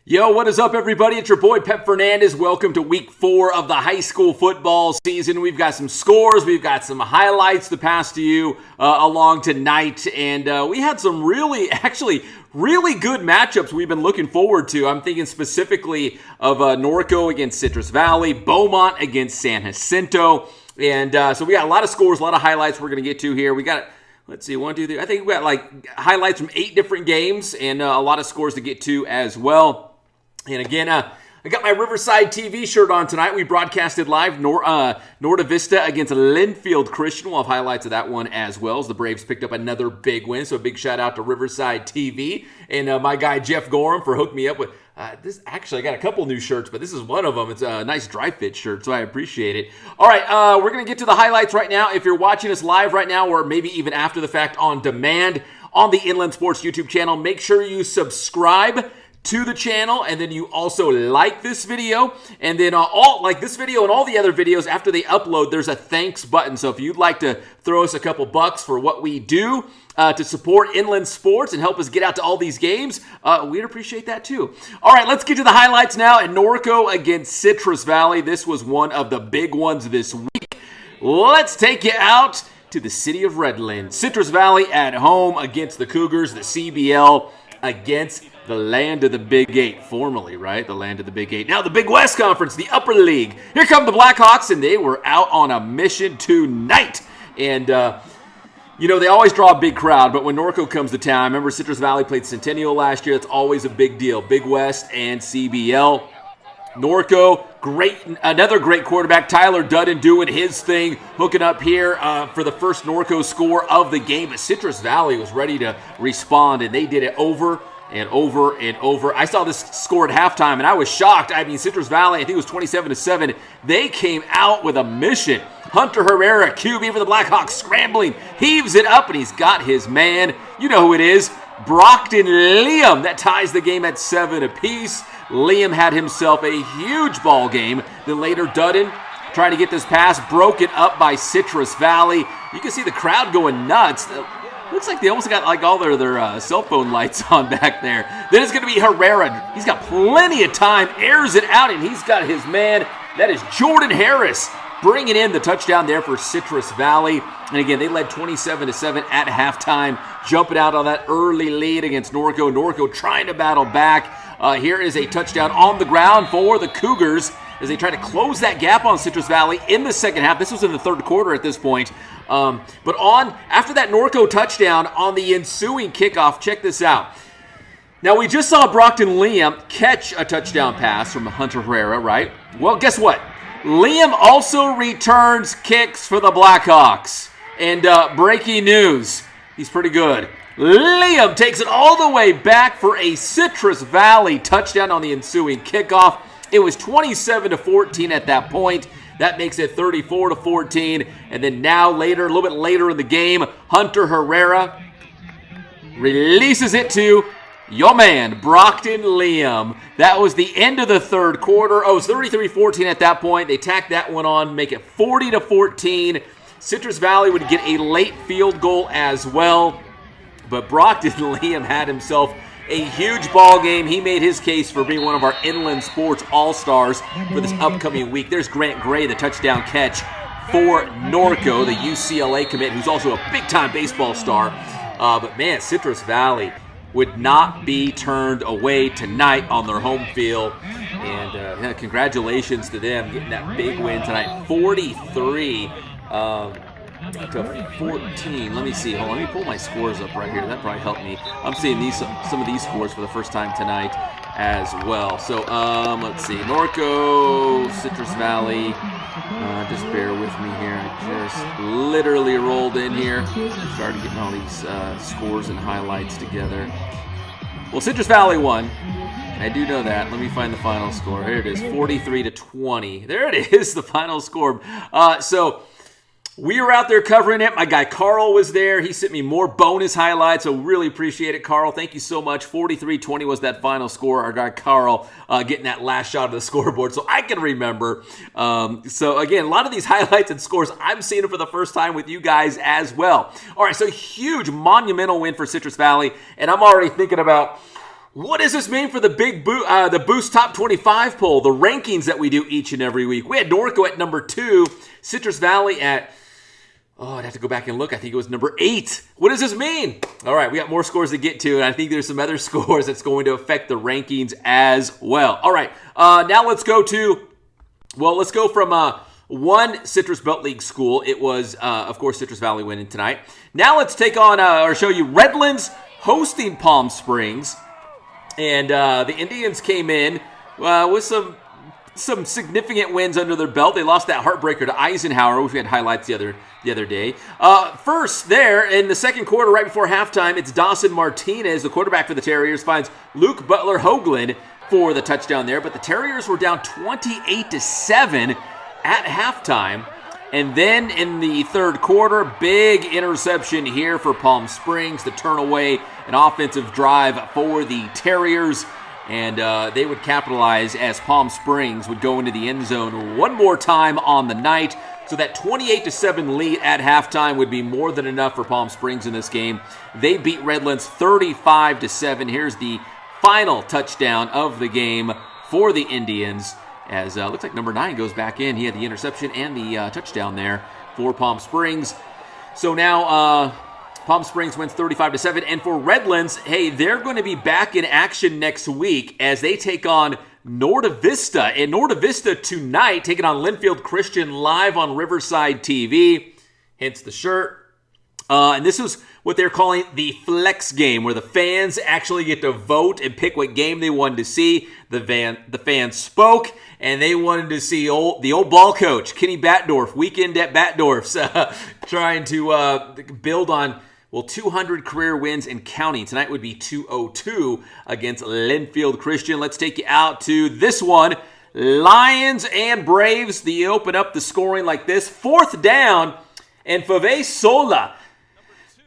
Yo, what is up, everybody? It's your boy, Pep Fernandez. Welcome to week 4 of the high school football season. We've got some scores. We've got some highlights to pass to you along tonight. And we had some really good matchups we've been looking forward to. I'm thinking specifically of Norco against Citrus Valley, Beaumont against San Jacinto. And so we got a lot of scores, a lot of highlights we're going to get to here. We got, let's see, 1, 2, 3. I think we got like highlights from 8 different games and a lot of scores to get to as well. And again, I got my Riverside TV shirt on tonight. We broadcasted live Norte Vista against Linfield Christian. We'll have highlights of that one as well, as the Braves picked up another big win. So a big shout out to Riverside TV and my guy Jeff Gorham for hooking me up with this. Actually, I got a couple new shirts, but this is one of them. It's a nice dry fit shirt, so I appreciate it. All right, we're going to get to the highlights right now. If you're watching us live right now, or maybe even after the fact on demand on the Inland Sports YouTube channel, make sure you subscribe to the channel, and then you also like this video, and then all like this video and all the other videos after they upload, there's a thanks button. So if you'd like to throw us a couple bucks for what we do to support Inland Sports and help us get out to all these games, we'd appreciate that too. All right, let's get to the highlights now. And Norco against Citrus Valley. This was one of the big ones this week. Let's take you out to the city of Redlands. Citrus Valley at home against the Cougars, the CBL against the land of the Big 8, formerly, right? The land of the Big 8. Now the Big West Conference, the Upper League. Here come the Blackhawks, and they were out on a mission tonight. And, you know, they always draw a big crowd, but when Norco comes to town, I remember Citrus Valley played Centennial last year. It's always a big deal. Big West and CBL. Norco, another great quarterback, Tyler Dudden, doing his thing, hooking up here for the first Norco score of the game. But Citrus Valley was ready to respond, and they did it over and over and over. I saw this score at halftime, and I was shocked. I mean, Citrus Valley, I think it was 27-7. They came out with a mission. Hunter Herrera, QB for the Blackhawks, scrambling, heaves it up, and he's got his man. You know who it is, Brockton Liam. That ties the game at 7 apiece. Liam had himself a huge ball game. Then later, Dudden trying to get this pass, broken up by Citrus Valley. You can see the crowd going nuts. Looks like they almost got like all their cell phone lights on back there. Then it's going to be Herrera. He's got plenty of time, airs it out, and he's got his man. That is Jordan Harris bringing in the touchdown there for Citrus Valley. And again, they led 27-7 at halftime, jumping out on that early lead against Norco. Norco trying to battle back. Here is a touchdown on the ground for the Cougars as they try to close that gap on Citrus Valley in the second half. This was in the third quarter at this point. But after that Norco touchdown on the ensuing kickoff, check this out. Now, we just saw Brockton Liam catch a touchdown pass from Hunter Herrera, right? Well, guess what? Liam also returns kicks for the Blackhawks. And breaking news, he's pretty good. Liam takes it all the way back for a Citrus Valley touchdown on the ensuing kickoff. It was 27-14 at that point. That makes it 34-14. And then now later, a little bit later in the game, Hunter Herrera releases it to your man, Brockton Liam. That was the end of the third quarter. Oh, it was 33-14 at that point. They tacked that one on, make it 40-14. Citrus Valley would get a late field goal as well. But Brockton Liam had himself a huge ball game. He made his case for being one of our Inland Sports All-Stars for this upcoming week. There's Grant Gray, the touchdown catch for Norco, the UCLA commit, who's also a big-time baseball star. But man, Citrus Valley would not be turned away tonight on their home field. And congratulations to them getting that big win tonight, 43 to 14. Let me see. Hold on. Let me pull my scores up right here. That probably helped me. I'm seeing some of these scores for the first time tonight as well. So let's see. Norco, Citrus Valley. Just bear with me here. I just literally rolled in here. Started getting all these scores and highlights together. Well, Citrus Valley won. I do know that. Let me find the final score. Here it is, 43-20. There it is, the final score. So we were out there covering it. My guy Carl was there. He sent me more bonus highlights, so really appreciate it, Carl. Thank you so much. 43-20 was that final score. Our guy Carl getting that last shot of the scoreboard, so I can remember. So again, a lot of these highlights and scores, I'm seeing them for the first time with you guys as well. All right, so huge, monumental win for Citrus Valley, and I'm already thinking about What does this mean for the the Boost Top 25 poll, the rankings that we do each and every week? We had Norco at number 2, Citrus Valley at, I'd have to go back and look. I think it was number 8. What does this mean? All right, we got more scores to get to, and I think there's some other scores that's going to affect the rankings as well. All right, now let's go from one Citrus Belt League school. It was, of course, Citrus Valley winning tonight. Now let's take on, or show you Redlands hosting Palm Springs. And the Indians came in with some significant wins under their belt. They lost that heartbreaker to Eisenhower, which we had highlights the other day. First, there in the second quarter, right before halftime, it's Dawson Martinez, the quarterback for the Terriers, finds Luke Butler Hoagland for the touchdown there. But the Terriers were down 28-7 at halftime. And then in the third quarter, big interception here for Palm Springs to turn away an offensive drive for the Terriers. And they would capitalize as Palm Springs would go into the end zone one more time on the night. So that 28-7 lead at halftime would be more than enough for Palm Springs in this game. They beat Redlands 35-7. Here's the final touchdown of the game for the Indians. As looks like number 9 goes back in. He had the interception and the touchdown there for Palm Springs. So now Palm Springs wins 35-7. And for Redlands, hey, they're going to be back in action next week as they take on Norte Vista. And Norte Vista tonight taking on Linfield Christian live on Riverside TV. Hence the shirt. And this is what they're calling the flex game, where the fans actually get to vote and pick what game they wanted to see. The fans spoke, and they wanted to see the old ball coach, Kenny Batdorf, weekend at Batdorf's, trying to build on, 200 career wins and counting. Tonight would be 202 against Linfield Christian. Let's take you out to this one. Lions and Braves, they open up the scoring like this. 4th down, and Fave Sola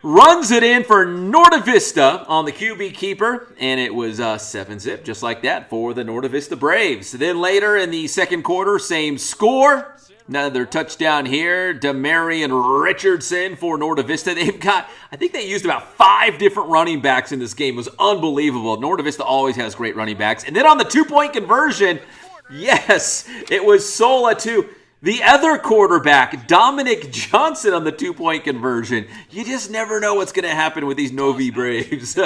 runs it in for Norte Vista on the QB keeper, and it was 7-zip, just like that, for the Norte Vista Braves. Then later in the second quarter, same score. Another touchdown here. Demarion Richardson for Norte Vista. I think they used about 5 different running backs in this game. It was unbelievable. Norte Vista always has great running backs. And then on the 2-point conversion, yes, it was Sola too. The other quarterback, Dominic Johnson, on the 2-point conversion. You just never know what's going to happen with these Novi Braves.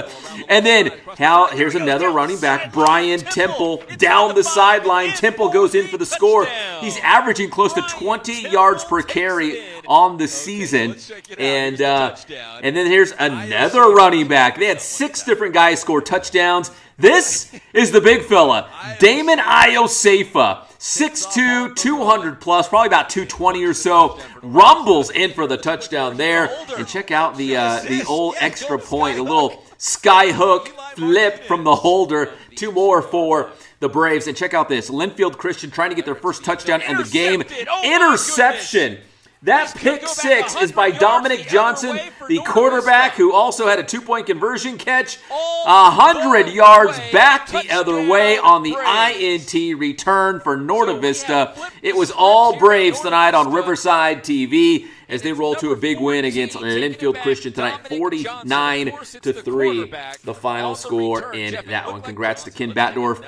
And then here's another running back, Brian Temple, down the sideline. Temple goes in for the score. He's averaging close to 20 yards per carry on the season. And then here's another running back. They had 6 different guys score touchdowns. This is the big fella, Damon Iosefa. 6'2", 200 plus, probably about 220 or so. Rumbles in for the touchdown there. And check out the old extra point, a little sky hook flip from the holder. 2 more for the Braves. And check out this, Linfield Christian trying to get their first touchdown in the game. Interception. That pick 6 is by Dominic Johnson, the quarterback, who also had a 2-point conversion catch. 100 yards back the other way on the INT return for Norte Vista. It was all Braves tonight on Riverside TV as they roll to a big win against Linfield Christian tonight, 49-3, the final score in that one. Congrats to Ken Batdorf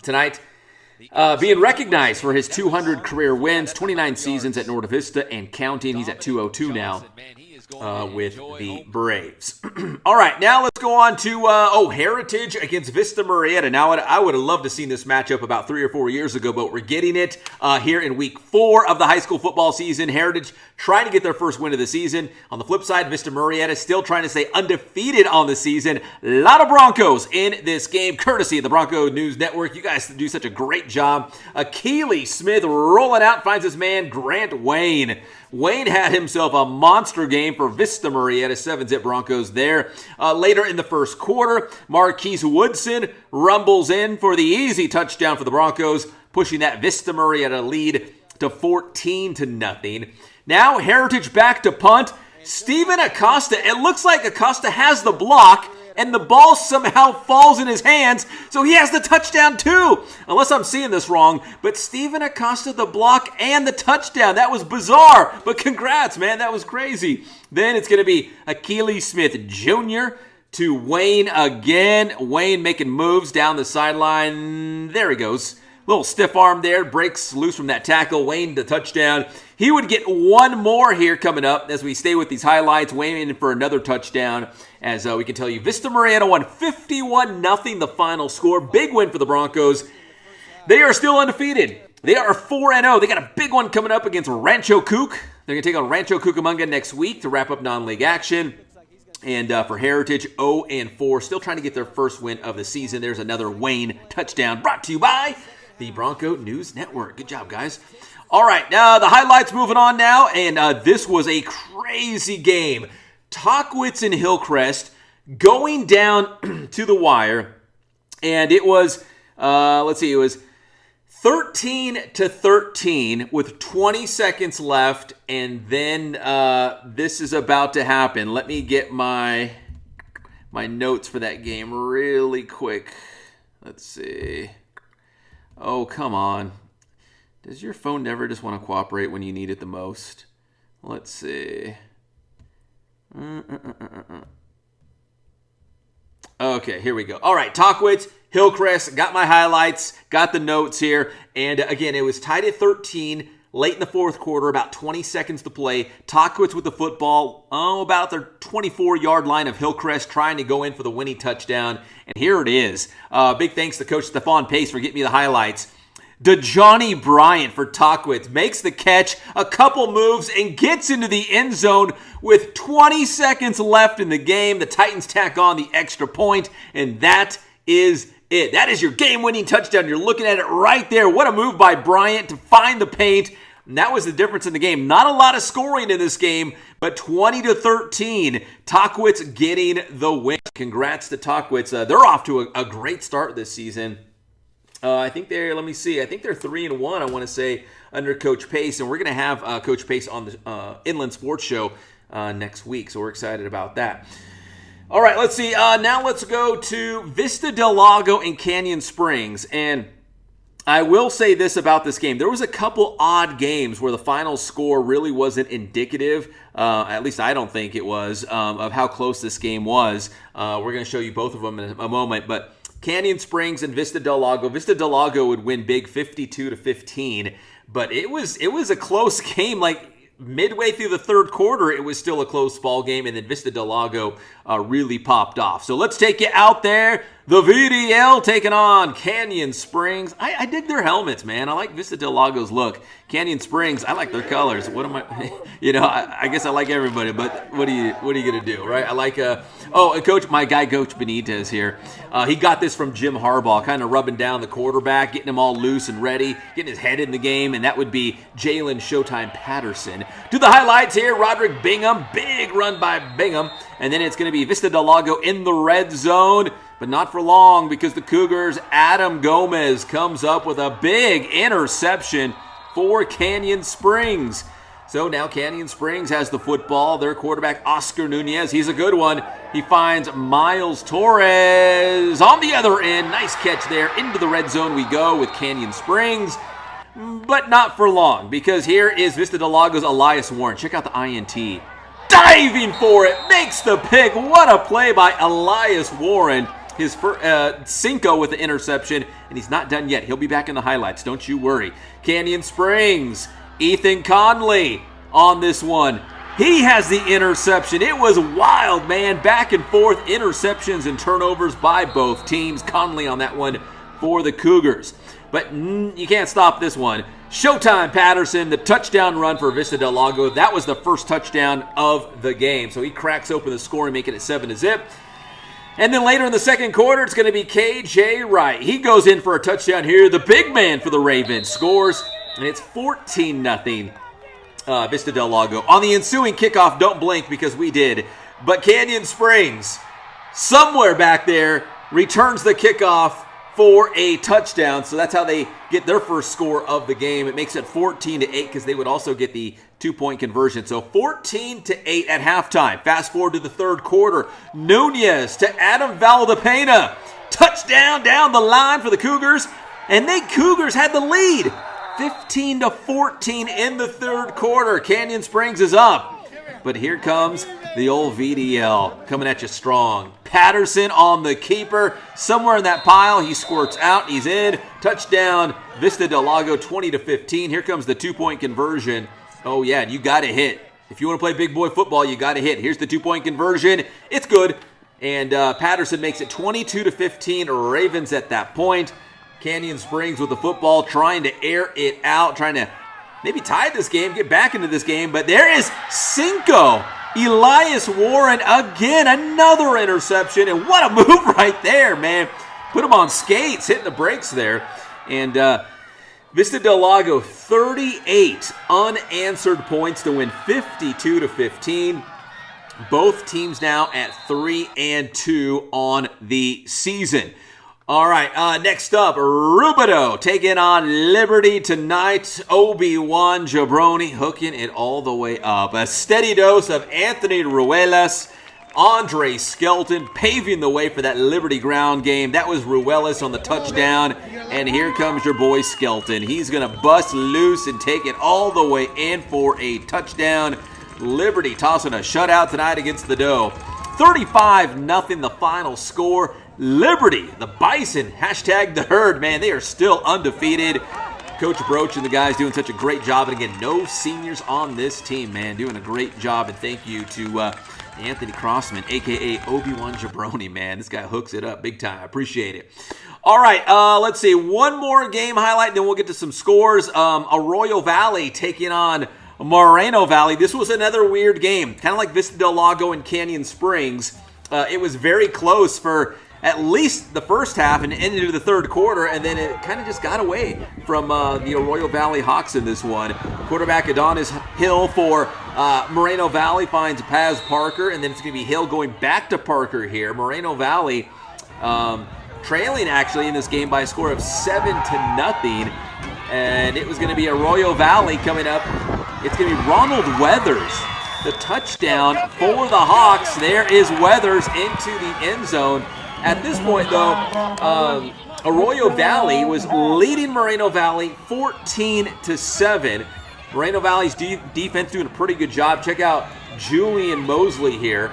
tonight. Being recognized for his 200 career wins, 29 seasons at Norte Vista and counting. He's at 202 now with the Braves. All right, now let's go on to Heritage against Vista Murrieta. Now, I would have loved to have seen this matchup about 3 or 4 years ago, but we're getting it here in week 4 of the high school football season. Heritage trying to get their first win of the season. On the flip side, Vista Murrieta still trying to stay undefeated on the season. A lot of Broncos in this game, courtesy of the Bronco News Network. You guys do such a great job. Keely Smith rolling out, finds his man Grant Wayne. Wayne had himself a monster game for Vista Murrieta, 7-zip Broncos there. Later in the first quarter, Marquise Woodson rumbles in for the easy touchdown for the Broncos, pushing that Vista Murrieta lead to 14-0. Now Heritage back to punt. Steven Acosta, it looks like Acosta has the block, and the ball somehow falls in his hands, so he has the touchdown too. Unless I'm seeing this wrong, but Steven Acosta, the block and the touchdown. That was bizarre, but congrats, man. That was crazy. Then it's going to be Keely Smith Jr. to Wayne again. Wayne making moves down the sideline. There he goes. Little stiff arm there, breaks loose from that tackle. Wayne, the touchdown. He would get one more here coming up as we stay with these highlights. Wayne in for another touchdown. As we can tell you, Vista Moreno won 51-0 the final score. Big win for the Broncos. They are still undefeated. They are 4-0. They got a big one coming up against Rancho Cuc. They're going to take on Rancho Cucamonga next week to wrap up non-league action. And for Heritage, 0-4. Still trying to get their first win of the season. There's another Wayne touchdown brought to you by the Bronco News Network. Good job, guys. All right, the highlights moving on now. And this was a crazy game. Tahquitz and Hillcrest going down to the wire. And it was, it was 13-13 with 20 seconds left. And then this is about to happen. Let me get my notes for that game really quick. Let's see. Oh, come on. Does your phone never just want to cooperate when you need it the most? Let's see. Okay, here we go. All right, Tahquitz, Hillcrest, got my highlights, got the notes here. And again, it was tied at 13, late in the fourth quarter, about 20 seconds to play. Tahquitz with the football, about their 24-yard line of Hillcrest, trying to go in for the winning touchdown. And here it is. Big thanks to Coach Stephon Pace for getting me the highlights. DeJohnny Bryant for Tahquitz makes the catch, a couple moves, and gets into the end zone with 20 seconds left in the game. The Titans tack on the extra point, and that is it. That is your game-winning touchdown. You're looking at it right there. What a move by Bryant to find the paint. And that was the difference in the game. Not a lot of scoring in this game, but 20-13. Tahquitz getting the win. Congrats to Tahquitz. They're off to a great start this season. I think they're 3-1, I want to say, under Coach Pace. And we're going to have Coach Pace on the Inland Sports Show next week. So we're excited about that. All right, let's see. Now let's go to Vista del Lago and Canyon Springs. And I will say this about this game. There was a couple odd games where the final score really wasn't indicative, at least I don't think it was, of how close this game was. We're going to show you both of them in a moment. But Canyon Springs and Vista del Lago. Vista del Lago would win big 52-15, but it was a close game. Like midway through the third quarter, it was still a close ball game, and then Vista del Lago really popped off. So let's take you out there. The VDL taking on Canyon Springs. I dig their helmets, man. I like Vista del Lago's look. Canyon Springs, I like their colors. What am I? I guess I like everybody, but what are you gonna do, right? I like my guy Coach Benitez here. He got this from Jim Harbaugh, kind of rubbing down the quarterback, getting him all loose and ready, getting his head in the game, and that would be Jalen Showtime Patterson. Do the highlights here. Roderick Bingham, big run by Bingham, and then it's going to be Vista del Lago in the red zone. But not for long, because the Cougars' Adam Gomez comes up with a big interception for Canyon Springs. So now Canyon Springs has the football. Their quarterback, Oscar Nunez, he's a good one. He finds Miles Torres on the other end. Nice catch there. Into the red zone we go with Canyon Springs. But not for long, because here is Vista del Lago's Elias Warren. Check out the INT. Diving for it. Makes the pick. What a play by Elias Warren. His Cinco with the interception, and he's not done yet. He'll be back in the highlights. Don't you worry. Canyon Springs, Ethan Conley on this one. He has the interception. It was wild, man. Back and forth interceptions and turnovers by both teams. Conley on that one for the Cougars. But you can't stop this one. Showtime Patterson, the touchdown run for Vista del Lago. That was the first touchdown of the game. So he cracks open the score and making it 7-0. And then later in the second quarter, it's going to be KJ Wright. He goes in for a touchdown here. The big man for the Ravens scores, and it's 14-0 Vista del Lago. On the ensuing kickoff, don't blink because we did. But Canyon Springs, somewhere back there, returns the kickoff for a touchdown. So that's how they get their first score of the game. It makes it 14-8 because they would also get the 2-point conversion. So 14-8 at halftime. Fast forward to the third quarter. Nunez to Adam Valdepena. Touchdown down the line for the Cougars. And they Cougars had the lead. 15-14 in the third quarter. Canyon Springs is up. but here comes the old VDL coming at you strong. Patterson on the keeper. Somewhere in that pile, he squirts out. He's in. Touchdown, Vista del Lago, 20-15. Here comes the two-point conversion. Oh, yeah, you got to hit. If you want to play big boy football, you got to hit. Here's the two-point conversion. It's good. And Patterson makes it 22-15. Ravens at that point. Canyon Springs with the football, trying to air it out, trying to maybe tie this game, get back into this game. But there is Cinco. Elias Warren again, another interception. And what a move right there, man. Put him on skates, hitting the brakes there. And Vista del Lago, 38 unanswered points to win 52-15. Both teams now at 3-2 on the season. All right, next up, Rubidoux taking on Liberty tonight. Obi-Wan Jabroni hooking it all the way up. A steady dose of Anthony Ruelas, Andre Skelton paving the way for that Liberty ground game. That was Ruelas on the touchdown, and here comes your boy Skelton. He's going to bust loose and take it all the way in for a touchdown. Liberty tossing a shutout tonight against the Doe. 35-0 the final score. Liberty, the Bison, hashtag the herd, man. They are still undefeated. Coach Broach and the guys doing such a great job. And again, no seniors on this team, man. Doing a great job. And thank you to Anthony Crossman, a.k.a. Obi-Wan Jabroni, man. This guy hooks it up big time. I appreciate it. All right, let's see. One more game highlight, and then we'll get to some scores. Arroyo Valley taking on Moreno Valley. This was another weird game, kind of like Vista del Lago and Canyon Springs. It was very close for at least the first half and ended into the third quarter, and then it kind of just got away from the Arroyo Valley Hawks in this one. Quarterback Adonis Hill for Moreno Valley finds Paz Parker, and then it's going to be Hill going back to Parker here. Moreno Valley trailing actually in this game by a score of 7-0, and it was going to be Arroyo Valley coming up. It's going to be Ronald Weathers, the touchdown for the Hawks. There is Weathers into the end zone. At this point, though, Arroyo Valley was leading Moreno Valley 14-7. Moreno Valley's defense doing a pretty good job. Check out Julian Mosley here.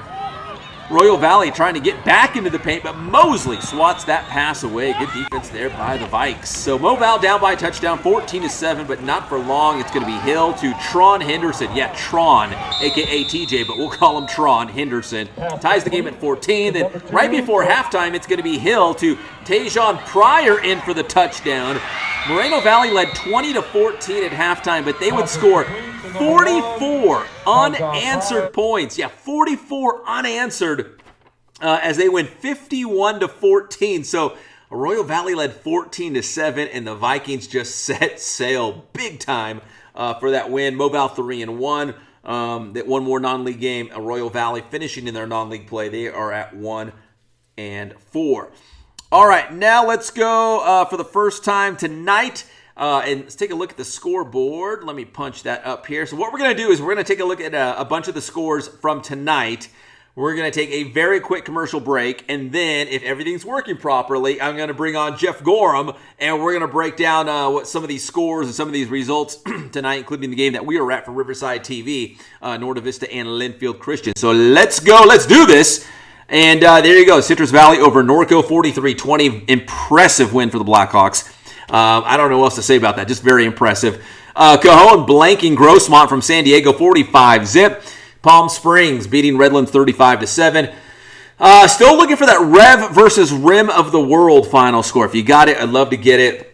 Arroyo Valley trying to get back into the paint, but Mosley swats that pass away. Good defense there by the Vikes. So Moval down by a touchdown, 14-7, but not for long. It's going to be Hill to Tron Henderson. Yeah, Tron, a.k.a. TJ, but we'll call him Tron Henderson. Ties the game at 14. Then right before halftime, it's going to be Hill to Tajon Pryor in for the touchdown. Moreno Valley led 20-14 at halftime, but they would score 44 unanswered points. Yeah, 44 unanswered as they win 51-14. So Arroyo Valley led 14-7, and the Vikings just set sail big time for that win. Moval 3-1. That one more non-league game. Arroyo Valley finishing in their non-league play. They are at 1-4. All right, now let's go for the first time tonight. And let's take a look at the scoreboard. Let me punch that up here. So what we're going to do is we're going to take a look at a bunch of the scores from tonight. We're going to take a very quick commercial break, and then if everything's working properly, I'm going to bring on Jeff Gorham, and we're going to break down what some of these scores and some of these results tonight, including the game that we were at for Riverside TV, Norte, Vista, and Linfield Christian. So let's go. Let's do this. And there you go. Citrus Valley over Norco, 43-20. Impressive win for the Blackhawks. I don't know what else to say about that. Just very impressive. Cajon blanking Grossmont from San Diego, 45-zip. Palm Springs beating Redlands 35-7. Still looking for that Rev versus Rim of the World final score. If you got it, I'd love to get it.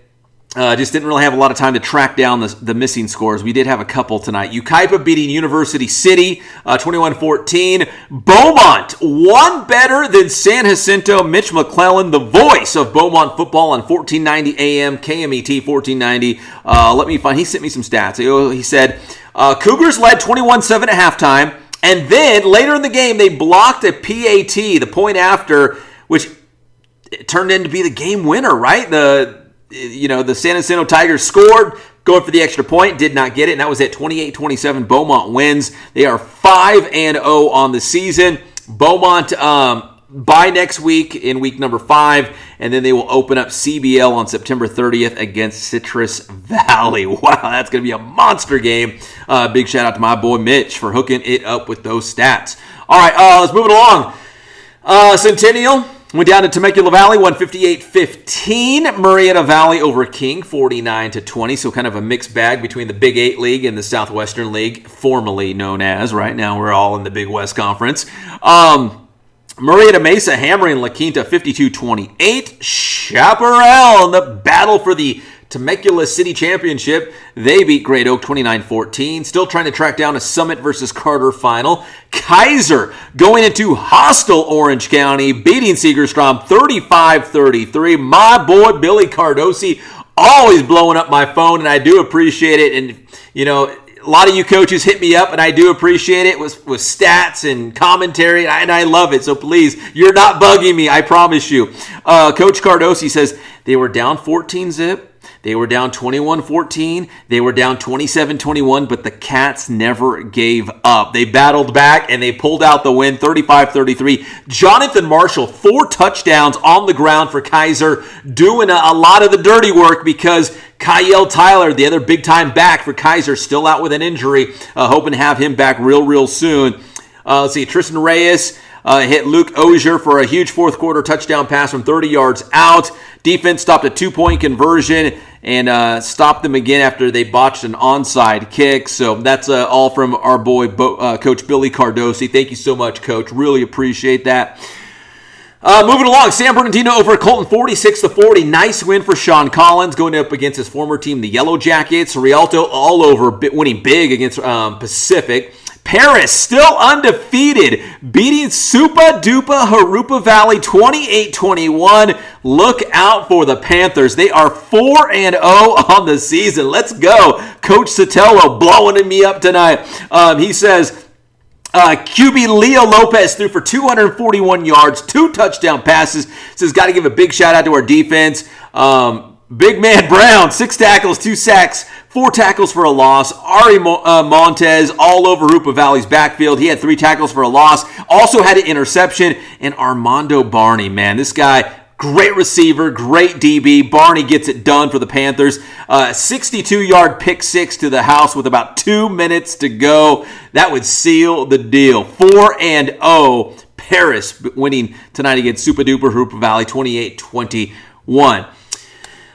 Just didn't really have a lot of time to track down the missing scores. We did have a couple tonight. Ukaipa beating University City, 21-14. Beaumont, one better than San Jacinto. Mitch McClellan, the voice of Beaumont football on 1490 AM, KMET 1490. Let me find, he sent me some stats. He said, Cougars led 21-7 at halftime, and then later in the game, they blocked a PAT, the point after, which turned into be the game winner, right? The San Jacinto Tigers scored, going for the extra point, did not get it, and that was at 28-27. Beaumont wins. They are 5-0 on the season. Beaumont Bye next week in week number 5, and then they will open up CBL on September 30th against Citrus Valley. Wow, that's going to be a monster game. Big shout out to my boy Mitch for hooking it up with those stats. All right, let's move it along. Centennial went down to Temecula Valley, 158-15. Murrieta Valley over King, 49-20. So kind of a mixed bag between the Big 8 League and the Southwestern League, formerly known as. Right now we're all in the Big West Conference. Murrieta Mesa hammering La Quinta 52-28. Chaparral in the battle for the Temecula City Championship. They beat Great Oak 29-14. Still trying to track down a Summit versus Carter final. Kaiser going into hostile Orange County, beating Segerstrom 35-33. My boy Billy Cardosi always blowing up my phone, and I do appreciate it. And, you know, a lot of you coaches hit me up, and I do appreciate it with stats and commentary, and I love it. So please, you're not bugging me, I promise you. Coach Cardosi says they were down 14-zip. They were down 21-14. They were down 27-21, but the Cats never gave up. They battled back, and they pulled out the win, 35-33. Jonathan Marshall, 4 touchdowns on the ground for Kaiser, doing a lot of the dirty work because Kyle Tyler, the other big-time back for Kaiser, still out with an injury. Hoping to have him back real soon. Let's see, Tristan Reyes hit Luke Ozier for a huge fourth-quarter touchdown pass from 30 yards out. Defense stopped a 2-point conversion and stopped them again after they botched an onside kick. So that's all from our boy, Coach Billy Cardosi. Thank you so much, Coach. Really appreciate that. Moving along, San Bernardino over Colton 46-40. Nice win for Sean Collins going up against his former team, the Yellow Jackets. Rialto all over, winning big against Pacific. Paris still undefeated, beating Supa Dupa Harupa Valley 28-21. Look out for the Panthers. They are 4-0 on the season. Let's go. Coach Sotelo blowing me up tonight. He says, QB Leo Lopez threw for 241 yards, 2 touchdown passes. Says, got to give a big shout out to our defense. Big man Brown, 6 tackles, 2 sacks, 4 tackles for a loss. Ari Montez all over Rupa Valley's backfield. He had 3 tackles for a loss. Also had an interception. And Armando Barney, man, this guy, great receiver, great DB. Barney gets it done for the Panthers. 62-yard pick six to the house with about 2 minutes to go. That would seal the deal. 4-0. Paris winning tonight against Supa Duper Harupa Valley 28-21.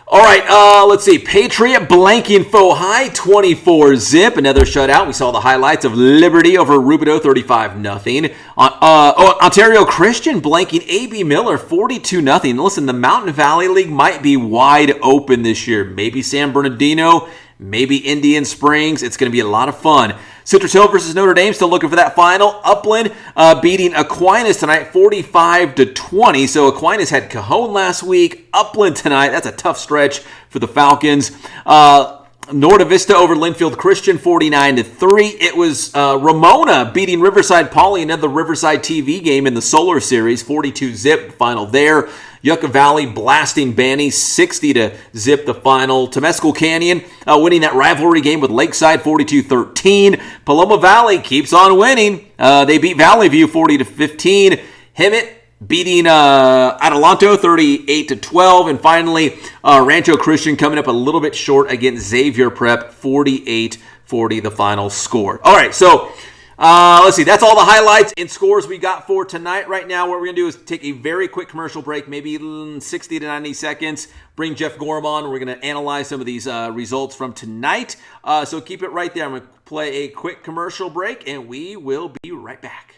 All right, let's see. Patriot blanking Faux High, 24-zip. Another shutout. We saw the highlights of Liberty over Rubidoux, 35-0. Ontario Christian blanking A.B. Miller, 42-0. Listen, the Mountain Valley League might be wide open this year. Maybe San Bernardino, maybe Indian Springs. It's going to be a lot of fun. Citrus Hill versus Notre Dame, still looking for that final. Upland beating Aquinas tonight, 45-20. So Aquinas had Cajon last week. Upland tonight, that's a tough stretch for the Falcons. Norte Vista over Linfield Christian, 49-3. It was Ramona beating Riverside Poly, another Riverside TV game in the Solar Series, 42-zip final there. Yucca Valley blasting Banny, 60-zip the final. Temescal Canyon winning that rivalry game with Lakeside, 42-13. Paloma Valley keeps on winning. They beat Valley View, 40-15. Hemet beating Adelanto, 38-12. And finally, Rancho Christian coming up a little bit short against Xavier Prep, 48-40 the final score. All right, so let's see. That's all the highlights and scores we got for tonight. Right now, what we're going to do is take a very quick commercial break, maybe 60 to 90 seconds. Bring Jeff Gorham on. We're going to analyze some of these results from tonight. So keep it right there. I'm going to play a quick commercial break, and we will be right back.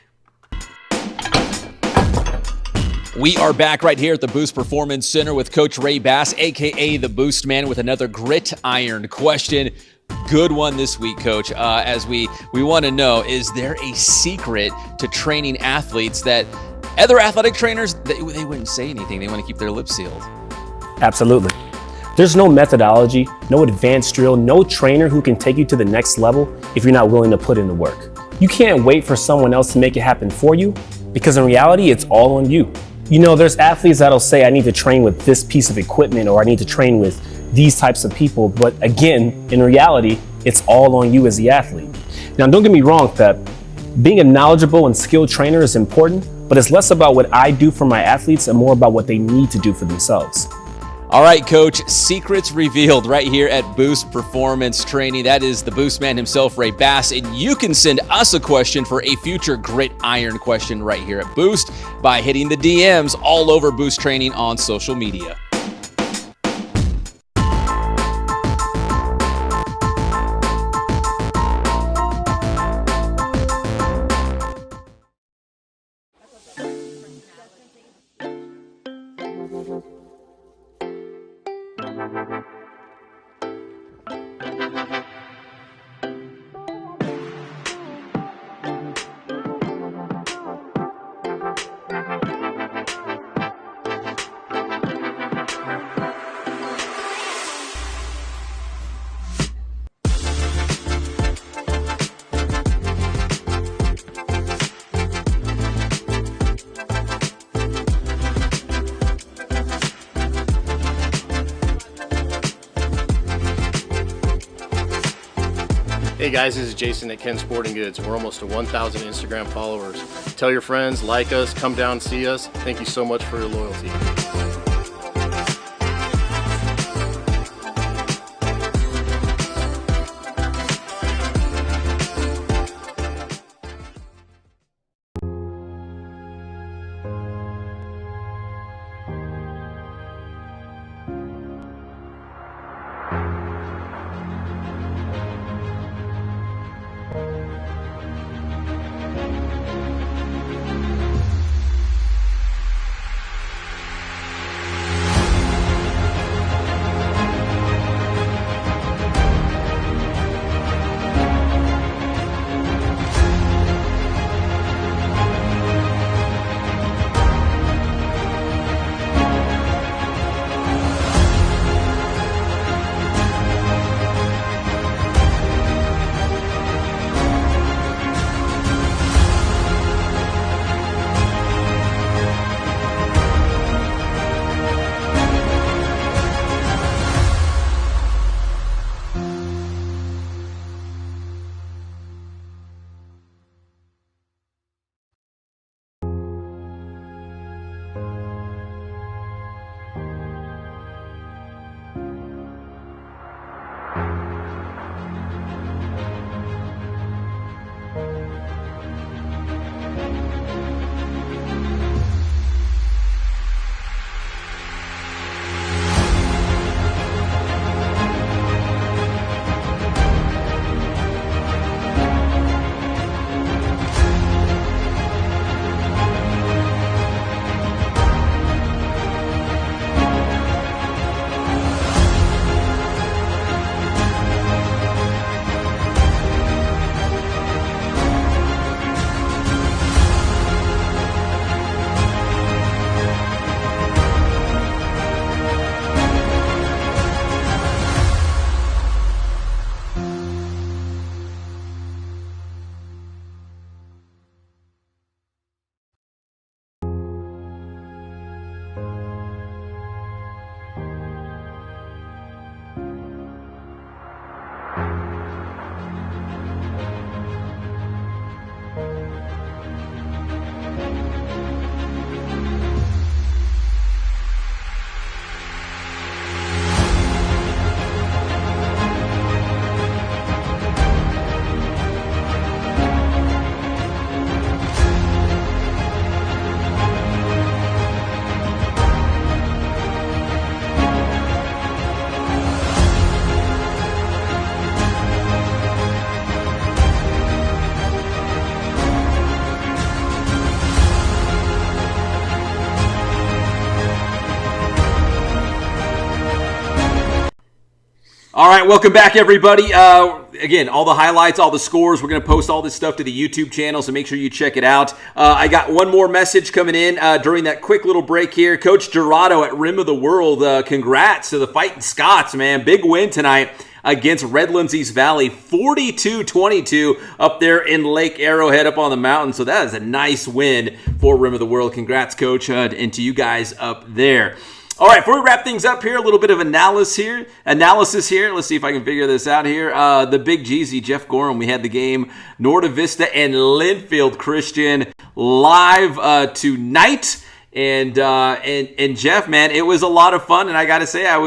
We are back right here at the Boost Performance Center with Coach Ray Bass, a.k.a. the Boost Man, with another gridiron question. Good one this week, Coach. As we want to know, is there a secret to training athletes that other athletic trainers, they wouldn't say anything. They want to keep their lips sealed? Absolutely. There's no methodology, no advanced drill, no trainer who can take you to the next level if you're not willing to put in the work. You can't wait for someone else to make it happen for you, because in reality, it's all on you. You know, there's athletes that'll say, I need to train with this piece of equipment, or I need to train with these types of people. But again, in reality, it's all on you as the athlete. Now, don't get me wrong, Pep. Being a knowledgeable and skilled trainer is important, But it's less about what I do for my athletes and more about what they need to do for themselves. All right, Coach, secrets revealed right here at Boost Performance Training. That is the Boost man himself, Ray Bass, and you can send us a question for a future Gridiron question right here at Boost by hitting the DMs all over Boost Training on social media. Hey guys, this is Jason at Ken Sporting Goods. We're almost to 1,000 Instagram followers. Tell your friends, like us, come down, see us. Thank you so much for your loyalty. All right, welcome back, everybody. Again, all the highlights, all the scores, we're going to post all this stuff to the YouTube channel, so make sure you check it out. I got one more message coming in during that quick little break here. Coach Gerardo at Rim of the World, congrats to the Fighting Scots, man. Big win tonight against Redlands East Valley, 42-22 up there in Lake Arrowhead up on the mountain. So that is a nice win for Rim of the World. Congrats, Coach, and to you guys up there. All right, before we wrap things up here, a little bit of analysis here. Let's see if I can figure this out here. The Big Jeezy, Jeff Gorham, we had the game Norte, Vista, and Linfield Christian live tonight. And Jeff, man, it was a lot of fun, and I got to say, I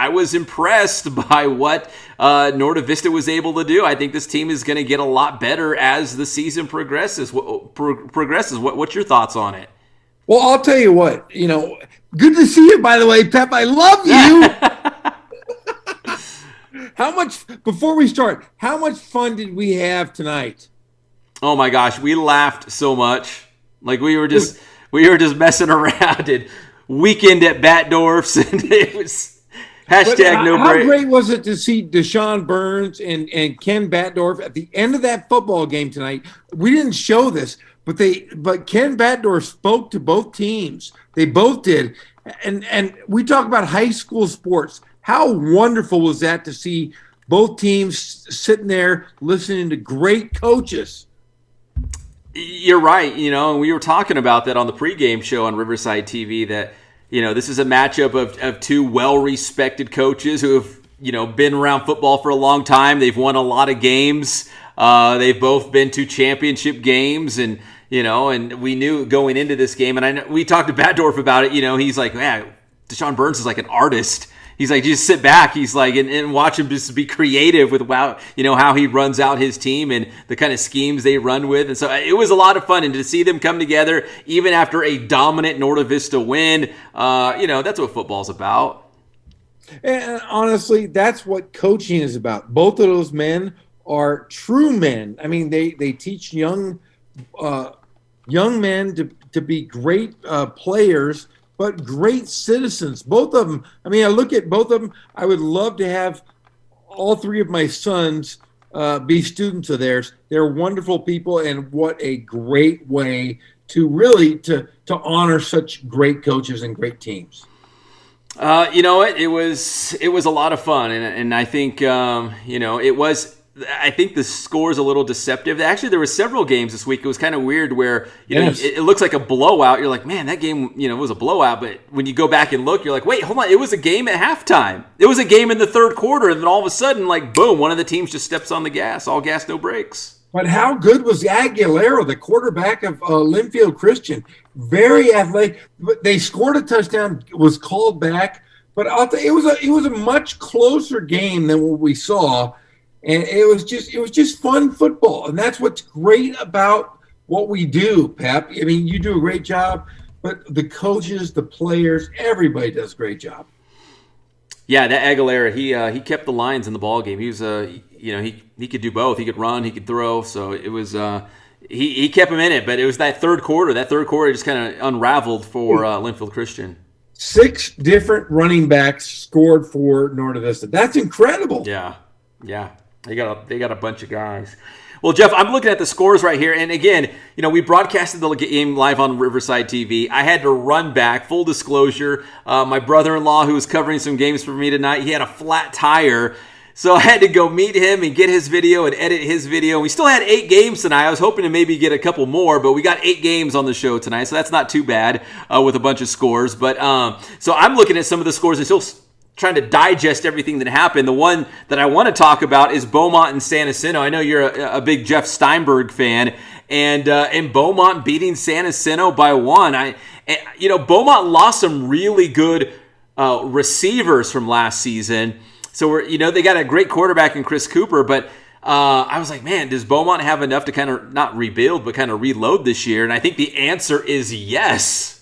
was impressed by what Norte Vista was able to do. I think this team is going to get a lot better as the season progresses. What's your thoughts on it? Well, I'll tell you what, good to see you, by the way, Pep. I love you. Before we start, how much fun did we have tonight? Oh my gosh, we laughed so much. Like we were just messing around and weekend at Batdorf's, and it was hashtag no break. How great was it to see Deshaun Burns and Ken Batdorf at the end of that football game tonight? We didn't show this, but Ken Batdorf spoke to both teams. They both did. And we talk about high school sports. How wonderful was that to see both teams sitting there listening to great coaches? You're right. And we were talking about that on the pregame show on Riverside TV that, this is a matchup of two well-respected coaches who have, been around football for a long time. They've won a lot of games. They've both been to championship games, and we knew going into this game, and I know we talked to Batdorf about it. He's like, man, Deshaun Burns is like an artist. He's like, just sit back. He's like, and watch him just be creative with how he runs out his team and the kind of schemes they run with. And so it was a lot of fun, and to see them come together even after a dominant Norte Vista win, that's what football's about. And honestly, that's what coaching is about. Both of those men are true men. I mean, they teach young men to be great players, but great citizens. Both of them. I mean, I look at both of them. I would love to have all three of my sons be students of theirs. They're wonderful people, and what a great way to really to honor such great coaches and great teams. It was a lot of fun, and I think it was. I think the score is a little deceptive. Actually, there were several games this week. It was kind of weird where it looks like a blowout. You're like, man, that game was a blowout. But when you go back and look, you're like, wait, hold on. It was a game at halftime. It was a game in the third quarter, and then all of a sudden, like, boom, one of the teams just steps on the gas. All gas, no brakes. But how good was Aguilera, the quarterback of Linfield Christian? Very athletic. They scored a touchdown, was called back. But I'll tell you, it was a much closer game than what we saw. And it was just fun football. And that's what's great about what we do, Pep. I mean, you do a great job, but the coaches, the players, everybody does a great job. Yeah, that Aguilera, he kept the lines in the ball game. He was he could do both. He could run, he could throw. So it was he kept him in it, but it was that third quarter. That third quarter just kind of unraveled for Linfield Christian. 6 different running backs scored for Norte Vista. That's incredible. Yeah. They got a bunch of guys. Well, Jeff, I'm looking at the scores right here. And again, we broadcasted the game live on Riverside TV. I had to run back. Full disclosure, my brother-in-law, who was covering some games for me tonight, he had a flat tire. So I had to go meet him and get his video and edit his video. We still had 8 games tonight. I was hoping to maybe get a couple more, but we got 8 games on the show tonight. So that's not too bad with a bunch of scores. But so I'm looking at some of the scores and still trying to digest everything that happened. The one that I want to talk about is Beaumont and San Jacinto. I know you're a big Jeff Steinberg fan, and Beaumont beating San Jacinto by 1. Beaumont lost some really good receivers from last season. So they got a great quarterback in Chris Cooper, but I was like, man, does Beaumont have enough to kind of not rebuild, but kind of reload this year? And I think the answer is yes.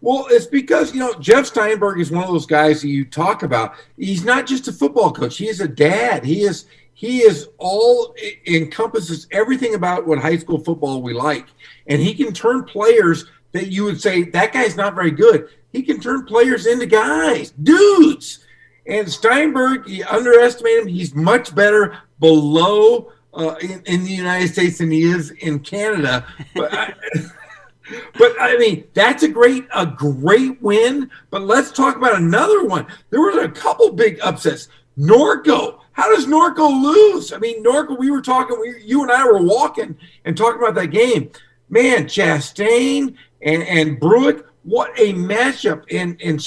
Well, it's because, Jeff Steinberg is one of those guys that you talk about. He's not just a football coach. He is a dad. He is all encompasses everything about what high school football we like. And he can turn players that you would say, that guy's not very good. He can turn players into guys, dudes. And Steinberg, you underestimate him. He's much better below in the United States than he is in Canada. But I mean, that's a great win. But let's talk about another one. There was a couple big upsets. Norco. How does Norco lose? I mean, Norco, we were talking, you and I were walking and talking about that game. Man, Chastain and Bruick, what a matchup, and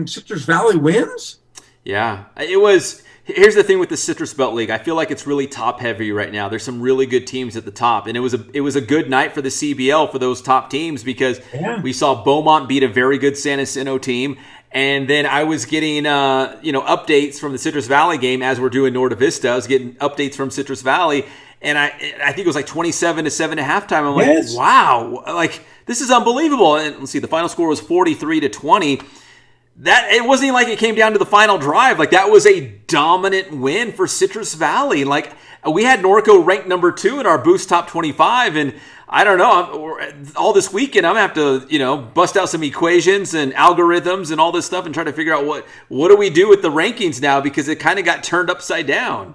Citrus Valley wins. Yeah, it was. Here's the thing with the Citrus Belt League. I feel like it's really top heavy right now. There's some really good teams at the top, and it was a good night for the CBL for those top teams because we saw Beaumont beat a very good San Jacinto team, and then I was getting updates from the Citrus Valley game as we're doing Norte Vista. I was getting updates from Citrus Valley, and I think it was like 27-7 at halftime. I'm like, wow, like this is unbelievable. And let's see, the final score was 43-20. That it wasn't even like it came down to the final drive. Like that was a dominant win for Citrus Valley. Like we had Norco ranked number 2 in our Boost Top 25, and I don't know. All this weekend, I'm gonna have to bust out some equations and algorithms and all this stuff and try to figure out what do we do with the rankings now, because it kind of got turned upside down.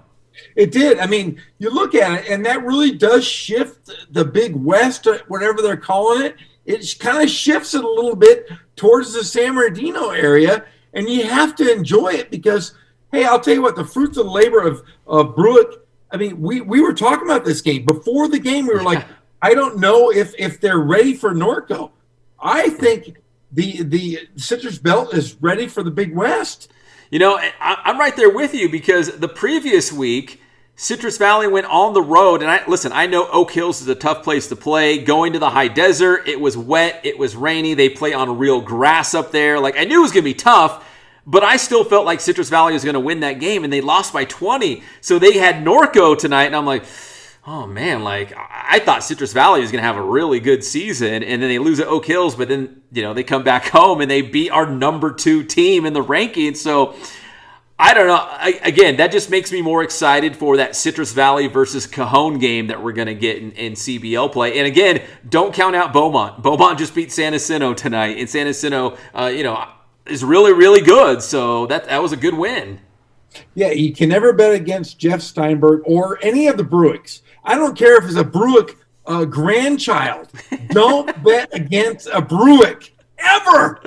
It did. I mean, you look at it, and that really does shift the Big West, whatever they're calling it. It kind of shifts it a little bit towards the San Bernardino area, and you have to enjoy it because, hey, I'll tell you what, the fruits of the labor of Bruick, I mean, we were talking about this game. Before the game, we were like, I don't know if they're ready for Norco. I think the Citrus Belt is ready for the Big West. I'm right there with you because the previous week, Citrus Valley went on the road, and I know Oak Hills is a tough place to play. Going to the high desert, it was wet, it was rainy. They play on real grass up there. Like I knew it was going to be tough, but I still felt like Citrus Valley was going to win that game, and they lost by 20. So they had Norco tonight, and I'm like, oh man, like I thought Citrus Valley was going to have a really good season, and then they lose at Oak Hills, but then they come back home and they beat our number 2 team in the rankings. So I don't know. Again, that just makes me more excited for that Citrus Valley versus Cajon game that we're going to get in CBL play. And again, don't count out Beaumont. Beaumont just beat San Jacinto tonight, and San Jacinto, is really, really good. So that was a good win. Yeah, you can never bet against Jeff Steinberg or any of the Bruicks. I don't care if it's a Bruick grandchild. Don't bet against a Bruick ever.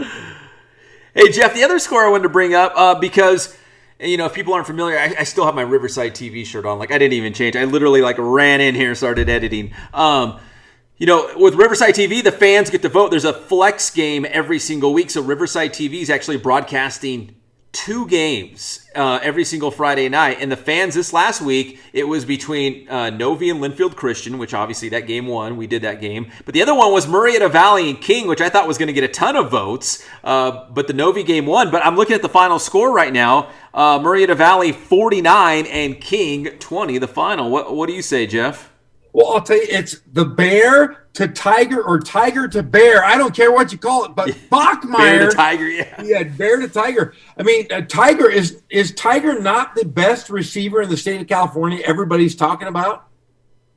Hey, Jeff, the other score I wanted to bring up because – if people aren't familiar, I still have my Riverside TV shirt on. Like, I didn't even change. I literally, ran in here and started editing. With Riverside TV, the fans get to vote. There's a flex game every single week. So Riverside TV is actually broadcasting 2 games every single Friday night. And the fans this last week, it was between Novi and Linfield Christian, which obviously that game won. We did that game. But the other one was Murrieta Valley and King, which I thought was going to get a ton of votes. But the Novi game won. But I'm looking at the final score right now. Murrieta Valley 49 and King 20, the final. What do you say, Jeff? Well, I'll tell you, it's the bear to tiger or tiger to bear. I don't care what you call it, but Bachmeyer. Bear to tiger, yeah. Yeah, bear to tiger. I mean, Tiger is Tiger not the best receiver in the state of California everybody's talking about?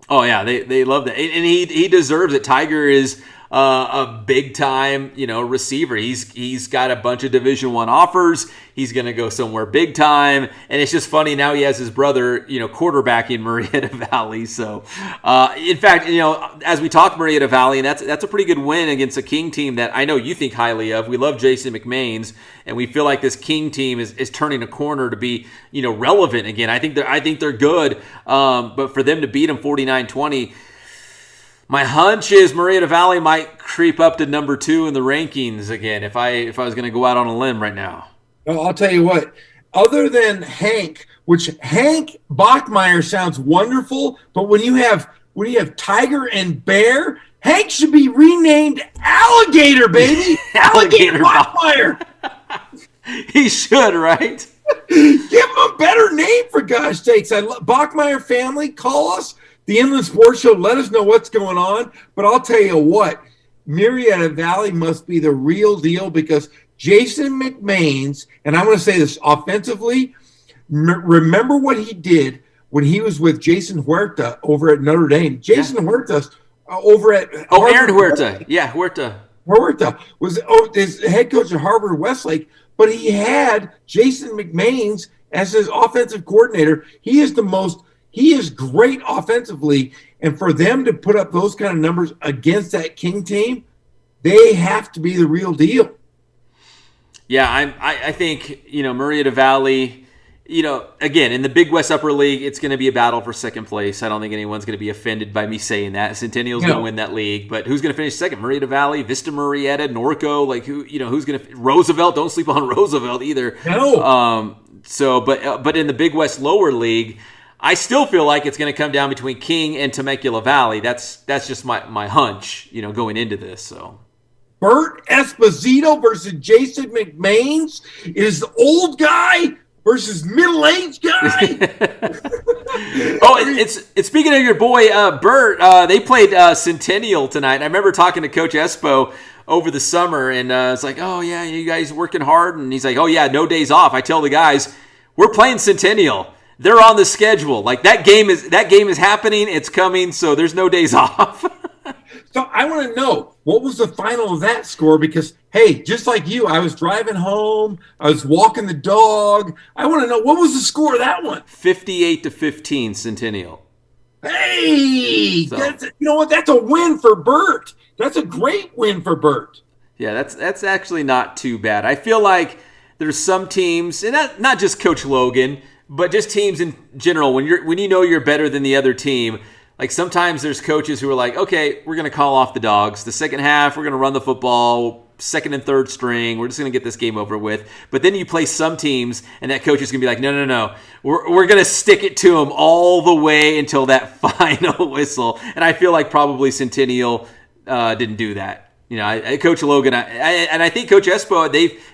Oh, yeah, they love that. And he deserves it. Tiger is a big time, receiver. He's got a bunch of Division I offers. He's going to go somewhere big time. And it's just funny now he has his brother, quarterbacking Murrieta Valley. So, in fact, as we talk Murrieta Valley, and that's a pretty good win against a King team that I know you think highly of. We love Jason McMains, and we feel like this King team is turning a corner to be, relevant again. I think they're good. But for them to beat them 49-20, my hunch is Murrieta Valley might creep up to number 2 in the rankings again if I was going to go out on a limb right now. Well, I'll tell you what, other than Hank, which Hank Bachmeyer sounds wonderful, but when you have Tiger and Bear, Hank should be renamed Alligator, baby. Alligator Bachmeyer. He should, right? Give him a better name, for gosh sakes. Bachmeyer family, call us. The Inland Sports Show, let us know what's going on. But I'll tell you what, Murrieta Valley must be the real deal because Jason McMains, and I'm going to say this offensively, remember what he did when he was with Jason Huerta over at Notre Dame. Jason Huerta over at Aaron Huerta. Yeah, Huerta. Huerta was his head coach at Harvard Westlake, but he had Jason McMains as his offensive coordinator. He is great offensively, and for them to put up those kind of numbers against that King team, they have to be the real deal. Yeah, I think Murrieta Valley, again, in the Big West Upper League, it's going to be a battle for second place. I don't think anyone's going to be offended by me saying that. Centennial's going to win that league, but who's going to finish second? Murrieta Valley, Vista Murrieta, Norco, who's going to Roosevelt? Don't sleep on Roosevelt either. No. But in the Big West Lower League, I still feel like it's going to come down between King and Temecula Valley. That's just my hunch, going into this. So. Bert Esposito versus Jason McMains is the old guy versus middle-aged guy. It's speaking of your boy Bert. They played Centennial tonight. I remember talking to Coach Espo over the summer, and it's like, oh yeah, you guys working hard, and he's like, oh yeah, no days off. I tell the guys, we're playing Centennial. They're on the schedule. Like that game is happening. It's coming. So there's no days off. So I want to know, what was the final of that score? Because, hey, just like you, I was driving home. I was walking the dog. I want to know, what was the score of that one? 58-15 Centennial. Hey, you know what? That's a win for Bert. That's a great win for Bert. Yeah, that's actually not too bad. I feel like there's some teams, and not just Coach Logan, but just teams in general, when you know you're better than the other team. Like sometimes there's coaches who are like, okay, we're going to call off the dogs. The second half, we're going to run the football, second and third string. We're just going to get this game over with. But then you play some teams, and that coach is going to be like, no. We're going to stick it to them all the way until that final whistle. And I feel like probably Centennial didn't do that. Coach Logan, and I think Coach Espo,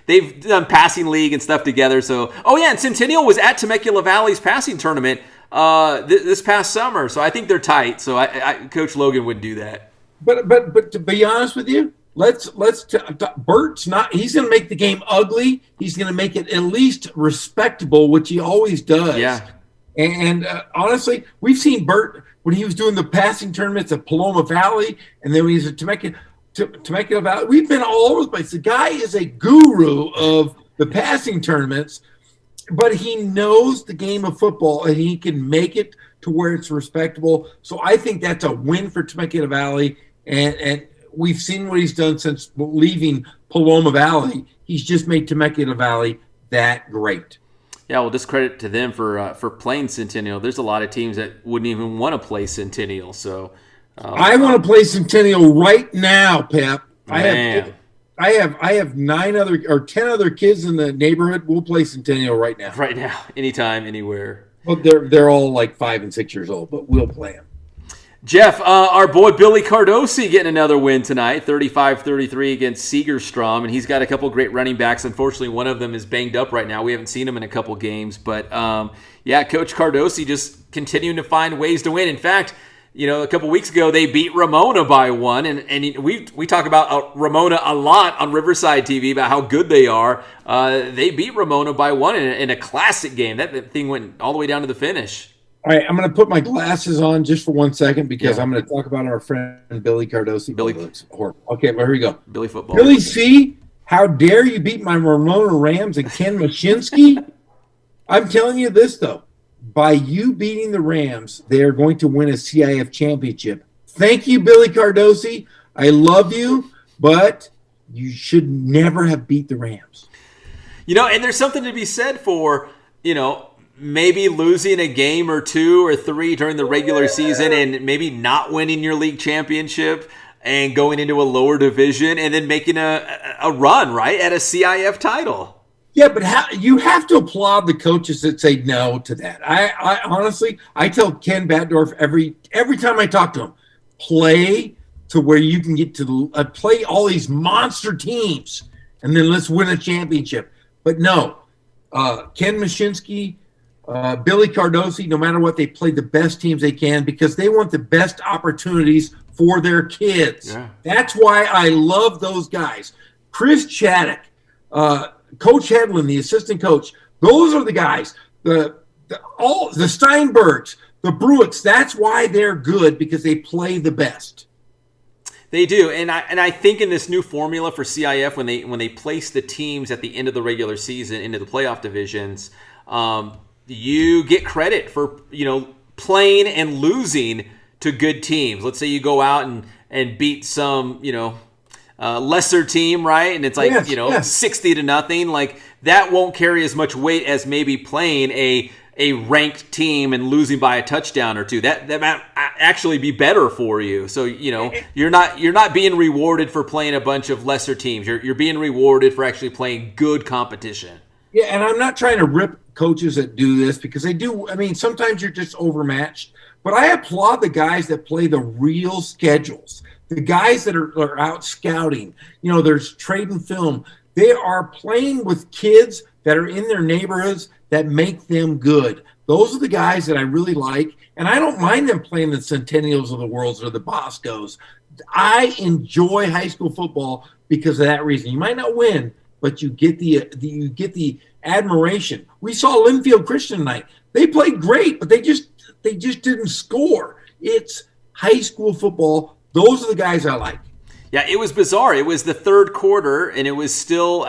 they've done passing league and stuff together. So, and Centennial was at Temecula Valley's passing tournament this past summer, so I think they're tight. So Coach Logan would do that. But to be honest with you, Bert's not. He's going to make the game ugly. He's going to make it at least respectable, which he always does. Yeah. And honestly, we've seen Bert when he was doing the passing tournaments at Paloma Valley, and then when he's at Temecula Valley. We've been all over the place. The guy is a guru of the passing tournaments. But he knows the game of football, and he can make it to where it's respectable. So I think that's a win for Temecula Valley, and we've seen what he's done since leaving Paloma Valley. He's just made Temecula Valley that great. Yeah, well, discredit to them for playing Centennial. There's a lot of teams that wouldn't even want to play Centennial. So I want to play Centennial right now, Pep. I have 10 other kids in the neighborhood. We'll play Centennial right now. Right now, anytime, anywhere. Well, they're all like 5 and 6 years old, but we'll play them. Jeff, our boy Billy Cardosi getting another win tonight, 35-33 against Segerstrom, and he's got a couple great running backs. Unfortunately, one of them is banged up right now. We haven't seen him in a couple games, but Coach Cardosi just continuing to find ways to win. In fact, a couple weeks ago, they beat Ramona by 1, and we talk about Ramona a lot on Riverside TV about how good they are. They beat Ramona by 1 in a classic game. That thing went all the way down to the finish. All right, I'm going to put my glasses on just for 1 second because I'm going to talk about our friend Billy Cardosi. Billy, looks horrible. Okay, well, here we go. Billy football. Billy C., how dare you beat my Ramona Rams and Ken Mashinsky? I'm telling you this, though. By you beating the Rams, they are going to win a CIF championship. Thank you, Billy Cardosi. I love you, but you should never have beat the Rams. And there's something to be said for, maybe losing a game or 2 or 3 during the regular season and maybe not winning your league championship and going into a lower division and then making a run, right, at a CIF title. Yeah, but you have to applaud the coaches that say no to that. I honestly, I tell Ken Batdorf every time I talk to him, play to where you can get to play all these monster teams, and then let's win a championship. But no, Ken Mashinsky, Billy Cardosi, no matter what, they play the best teams they can because they want the best opportunities for their kids. Yeah. That's why I love those guys. Chris Chaddock, Coach Hedlund, the assistant coach, those are the guys. The Steinbergs, the Bruicks, that's why they're good because they play the best. They do, and I think in this new formula for CIF, when they place the teams at the end of the regular season into the playoff divisions, you get credit for playing and losing to good teams. Let's say you go out and beat some lesser team, right? And it's like, Yes. 60-0, like that won't carry as much weight as maybe playing a ranked team and losing by a touchdown or two. That might actually be better for you. So, you're not being rewarded for playing a bunch of lesser teams. You're being rewarded for actually playing good competition. Yeah, and I'm not trying to rip coaches that do this because they do. I mean, sometimes you're just overmatched. But I applaud the guys that play the real schedules, the guys that are out scouting. There's trading film. They are playing with kids that are in their neighborhoods that make them good. Those are the guys that I really like, and I don't mind them playing the Centennials of the world or the Boscos. I enjoy high school football because of that reason. You might not win, but you get the admiration. We saw Linfield Christian tonight. They played great, but they just didn't score. It's high school football. Those are the guys I like. Yeah, it was bizarre. It was the third quarter, and it was still,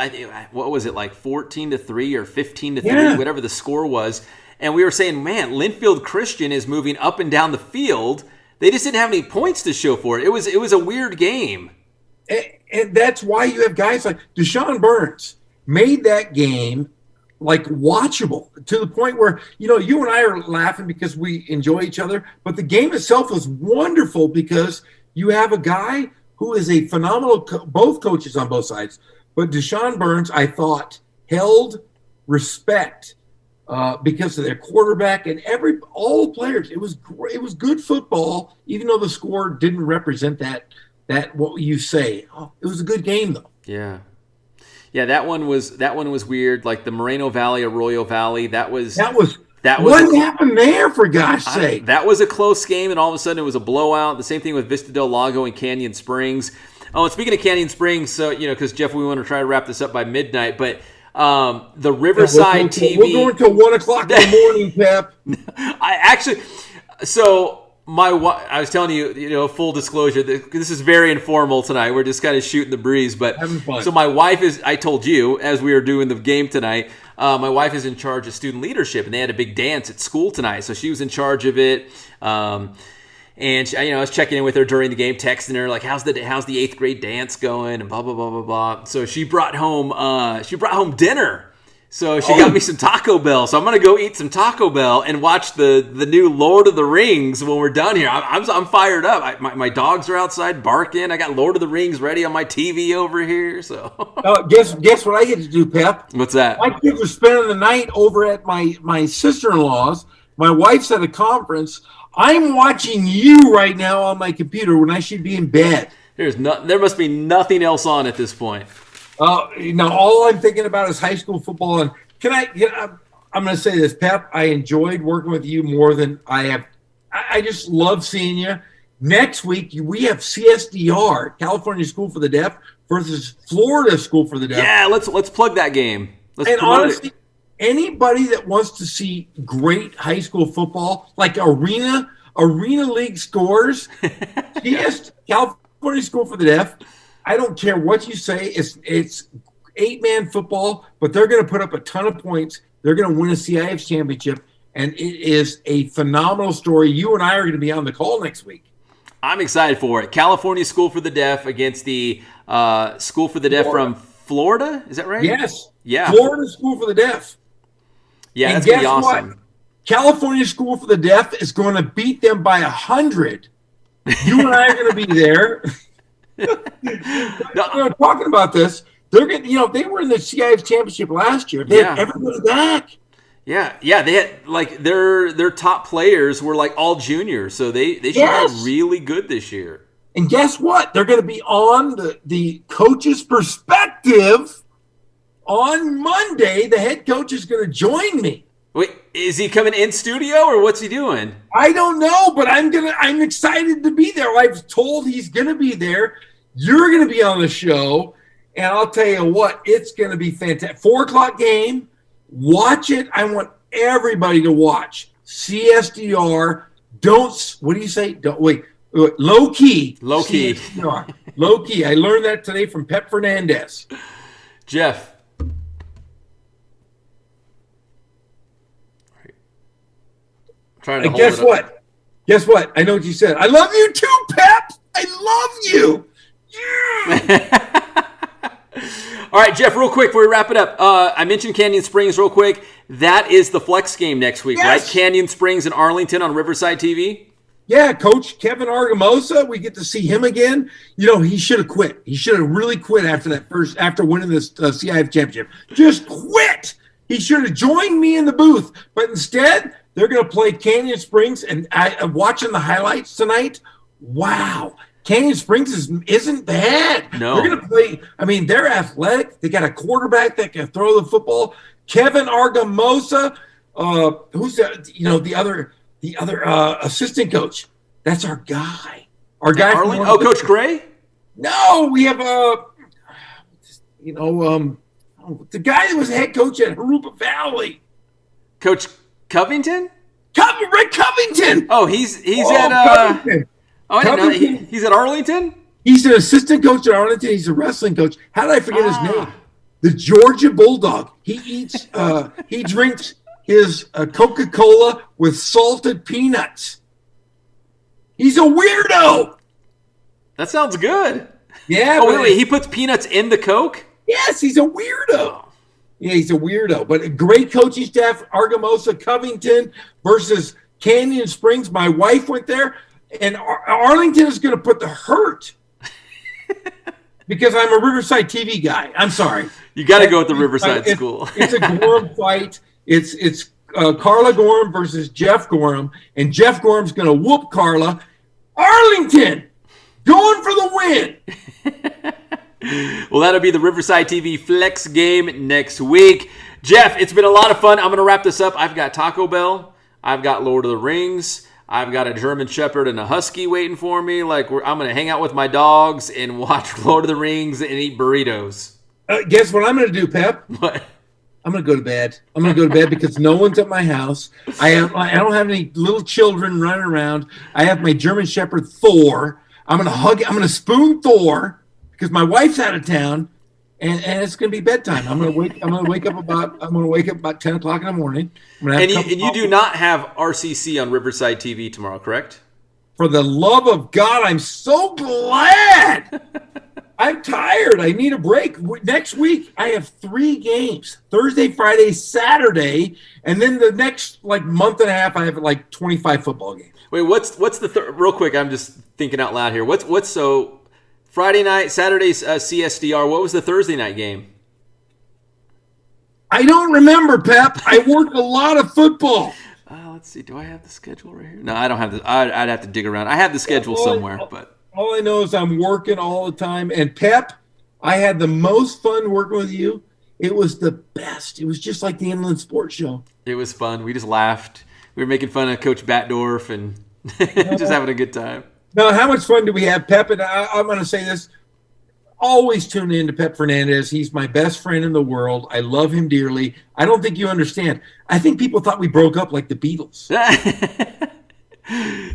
what was it, like 14-3 or 15-3, whatever the score was. And we were saying, man, Linfield Christian is moving up and down the field. They just didn't have any points to show for it. It was a weird game. And that's why you have guys like Deshaun Burns made that game like watchable to the point where, you and I are laughing because we enjoy each other. But the game itself was wonderful because you have a guy who is a phenomenal, both coaches on both sides. But Deshaun Burns, I thought, held respect because of their quarterback and all the players. It was good football, even though the score didn't represent that what you say. Oh, it was a good game though. Yeah. Yeah, that one was weird. Like the Moreno Valley, Arroyo Valley, that was what happened there, for gosh sake? That was a close game, and all of a sudden it was a blowout. The same thing with Vista del Lago and Canyon Springs. Oh, and speaking of Canyon Springs, so because Jeff, we want to try to wrap this up by midnight, but the Riverside TV. We're going till 1 o'clock in the morning, Pep. I was telling you, full disclosure, this is very informal tonight. We're just kind of shooting the breeze. But having fun. So my wife I told you, as we were doing the game tonight, my wife is in charge of student leadership, and they had a big dance at school tonight. So she was in charge of it. And I was checking in with her during the game, texting her like, how's the 8th grade dance going, and blah, blah, blah, blah, blah. So she brought home dinner. So she got me some Taco Bell. So I'm going to go eat some Taco Bell and watch the new Lord of the Rings when we're done here. I'm fired up. My dogs are outside barking. I got Lord of the Rings ready on my TV over here. So guess what I get to do, Pep? What's that? My kids are spending the night over at my sister-in-law's. My wife's at a conference. I'm watching you right now on my computer when I should be in bed. There must be nothing else on at this point. Now all I'm thinking about is high school football. And I'm going to say this, Pep. I enjoyed working with you more than I have. I just love seeing you. Next week we have CSDR, California School for the Deaf, versus Florida School for the Deaf. Yeah, let's plug that game. And honestly, anybody that wants to see great high school football, like arena league scores, California School for the Deaf. I don't care what you say. It's 8-man football, but they're going to put up a ton of points. They're going to win a CIF championship, and it is a phenomenal story. You and I are going to be on the call next week. I'm excited for it. California School for the Deaf against the School for the Deaf from Florida. Is that right? Yes. Yeah. Florida School for the Deaf. Yeah, that's going to be awesome. What? California School for the Deaf is going to beat them by 100. You and I are going to be there. Talking about this, they're going. They were in the CIF championship last year. They had everybody back. Yeah. They had like their top players were like all juniors, so they should be really good this year. And guess what? They're going to be on the coach's perspective on Monday. The head coach is going to join me. Wait, is he coming in studio or what's he doing? I don't know, but I'm excited to be there. I've told he's going to be there. You're going to be on the show, and I'll tell you what, it's going to be fantastic. 4 o'clock game. Watch it. I want everybody to watch CSDR. What do you say? Don't wait. Low key. Low key. CSDR. Low key. I learned that today from Pep Fernandez. Jeff. And guess what? I know what you said. I love you too, Pep. I love you. All right, Jeff, real quick before we wrap it up. I mentioned Canyon Springs real quick. That is the flex game next week, right? Canyon Springs and Arlington on Riverside TV. Yeah, Coach Kevin Argamosa, we get to see him again. He should have quit. He should have really quit after winning this CIF championship. Just quit. He should have joined me in the booth. But instead, they're going to play Canyon Springs. And I'm watching the highlights tonight. Wow. Canyon Springs isn't bad. No. They're going to play. I mean, they're athletic. They got a quarterback that can throw the football. Kevin Argamosa, who's the other assistant coach. That's our guy. Our guy. Coach Gray? No, we have the guy that was head coach at Harupa Valley. Coach Covington? Rick Covington. Oh, he's at Covington. I didn't know he's at Arlington? He's an assistant coach at Arlington. He's a wrestling coach. How did I forget his name? The Georgia Bulldog. He eats he drinks his Coca-Cola with salted peanuts. He's a weirdo. That sounds good. Yeah. Oh, wait. He puts peanuts in the Coke? Yes, he's a weirdo. Yeah, he's a weirdo. But a great coaching staff, Argamosa, Covington versus Canyon Springs. My wife went there, and Arlington is going to put the hurt because I'm a Riverside TV guy. I'm sorry. You got to go with the Riverside school. It's a Gorham fight. It's Carla Gorham versus Jeff Gorham, and Jeff Gorham's going to whoop Carla. Arlington going for the win. Well, that'll be the Riverside TV Flex game next week. Jeff, it's been a lot of fun. I'm going to wrap this up. I've got Taco Bell. I've got Lord of the Rings. I've got a German Shepherd and a Husky waiting for me. I'm going to hang out with my dogs and watch Lord of the Rings and eat burritos. Guess what I'm going to do, Pep? What? I'm going to go to bed. I'm going to go to bed because no one's at my house. I don't have any little children running around. I have my German Shepherd Thor. I'm going to spoon Thor because my wife's out of town, and it's going to be bedtime. I'm going to wake up about 10 o'clock in the morning. And you do not have RCC on Riverside TV tomorrow, correct? For the love of God, I'm so glad. I'm tired. I need a break. Next week, I have 3 games. Thursday, Friday, Saturday. And then the next month and a half, I have 25 football games. Wait, what's the real quick, I'm just thinking out loud here. What's so Friday night, Saturday's CSDR. What was the Thursday night game? I don't remember, Pep. I work a lot of football. Let's see. Do I have the schedule right here? No, I don't have the. I'd have to dig around. I have the schedule somewhere, but all I know is I'm working all the time. And Pep, I had the most fun working with you. It was the best. It was just like the Inland Sports Show. It was fun. We just laughed. We were making fun of Coach Batdorf and just having a good time. Now, how much fun do we have, Pep? And I'm going to say this. Always tune in to Pep Fernandez. He's my best friend in the world. I love him dearly. I don't think you understand. I think people thought we broke up like the Beatles.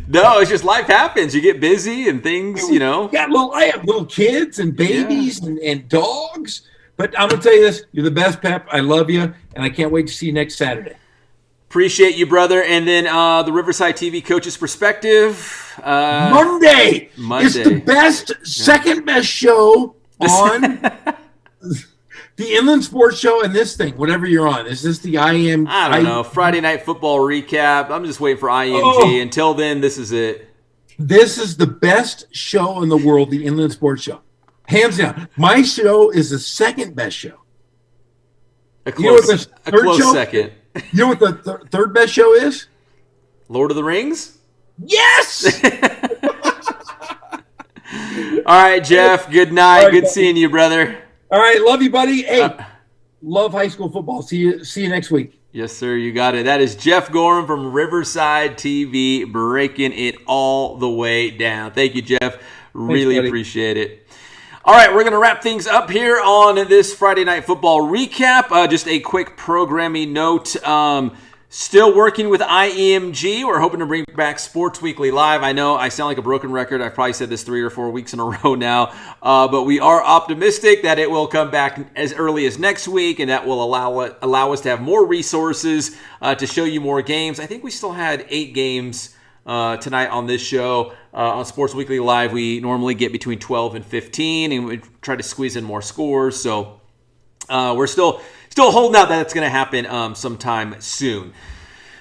No, it's just life happens. You get busy and things, I have little kids and babies and dogs. But I'm going to tell you this. You're the best, Pep. I love you, and I can't wait to see you next Saturday. Appreciate you, brother. And then the Riverside TV Coach's Perspective. Monday. It's the best, second best show on the Inland Sports Show and this thing, whatever you're on. Is this the IM? I don't know. Friday Night Football Recap. I'm just waiting for IMG. Until then, this is it. This is the best show in the world, the Inland Sports Show. Hands down. My show is the second best show. A close second. You know what the third best show is? Lord of the Rings? Yes! All right, Jeff. Good night. Good seeing you, brother. All right. Love you, buddy. Hey, love high school football. See you next week. Yes, sir. You got it. That is Jeff Gorham from Riverside TV breaking it all the way down. Thank you, Jeff. Really appreciate it. All right, we're going to wrap things up here on this Friday Night Football recap. Just a quick programming note. Still working with IEMG. We're hoping to bring back Sports Weekly Live. I know I sound like a broken record. I've probably said this 3 or 4 weeks in a row now. But we are optimistic that it will come back as early as next week, and that will allow us to have more resources to show you more games. I think we still had 8 games tonight on this show. On Sports Weekly Live, we normally get between 12 and 15, and we try to squeeze in more scores. So we're still holding out that it's going to happen sometime soon.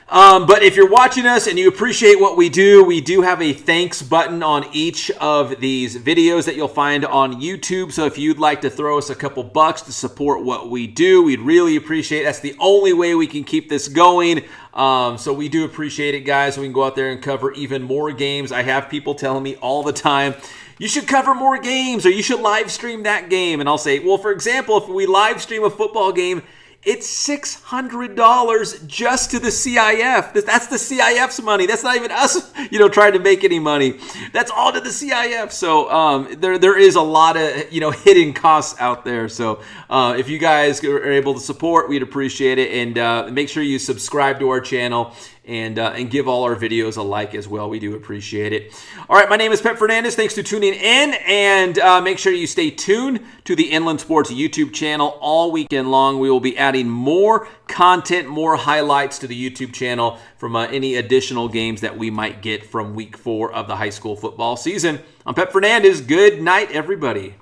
But if you're watching us and you appreciate what we do have a thanks button on each of these videos that you'll find on YouTube. So if you'd like to throw us a couple bucks to support what we do, we'd really appreciate it. That's the only way we can keep this going. So we do appreciate it, guys. We can go out there and cover even more games. I have people telling me all the time, you should cover more games or you should live stream that game. And I'll say, well, for example, if we live stream a football game, it's $600 just to the CIF. That's the CIF's money. That's not even us, trying to make any money. That's all to the CIF. So there is a lot of hidden costs out there. So if you guys are able to support, we'd appreciate it. And make sure you subscribe to our channel and give all our videos a like as well. We do appreciate it. All right, my name is Pep Fernandez. Thanks for tuning in, and make sure you stay tuned to the Inland Sports YouTube channel all weekend long. We will be adding more content, more highlights to the YouTube channel from any additional games that we might get from week 4 of the high school football season. I'm Pep Fernandez. Good night, everybody.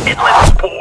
Inland Sports.